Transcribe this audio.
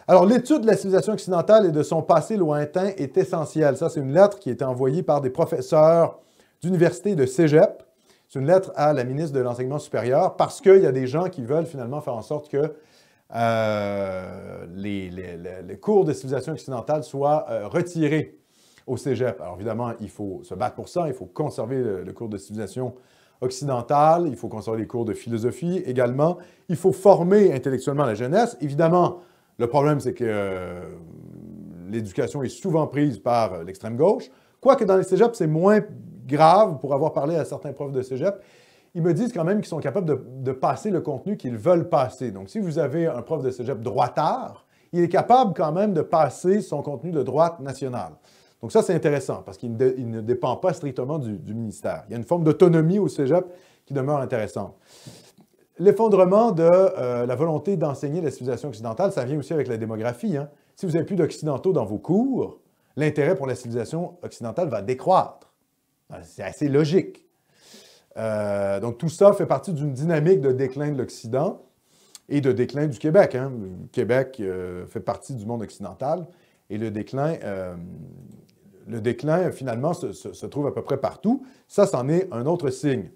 Alors, l'étude de la civilisation occidentale et de son passé lointain est essentielle. Ça, c'est une lettre qui a été envoyée par des professeurs d'université et de cégep. C'est une lettre à la ministre de l'Enseignement supérieur parce qu'il y a des gens qui veulent finalement faire en sorte que les cours de civilisation occidentale soient retirés au cégep. Alors, évidemment, il faut se battre pour ça. Il faut conserver le cours de civilisation occidentale. Il faut conserver les cours de philosophie également. Il faut former intellectuellement la jeunesse. Évidemment, le problème, c'est que l'éducation est souvent prise par l'extrême gauche. Quoique dans les cégeps, c'est moins grave. Pour avoir parlé à certains profs de cégep, ils me disent quand même qu'ils sont capables de passer le contenu qu'ils veulent passer. Donc, si vous avez un prof de cégep droitard, il est capable quand même de passer son contenu de droite nationale. Donc ça, c'est intéressant parce qu'il ne dépend pas strictement du ministère. Il y a une forme d'autonomie au cégep qui demeure intéressante. L'effondrement de la volonté d'enseigner la civilisation occidentale, ça vient aussi avec la démographie. Hein. Si vous n'avez plus d'occidentaux dans vos cours, l'intérêt pour la civilisation occidentale va décroître. C'est assez logique. Donc tout ça fait partie d'une dynamique de déclin de l'Occident et de déclin du Québec. Hein. Le Québec fait partie du monde occidental et le déclin finalement, se trouve à peu près partout. Ça, c'en est un autre signe.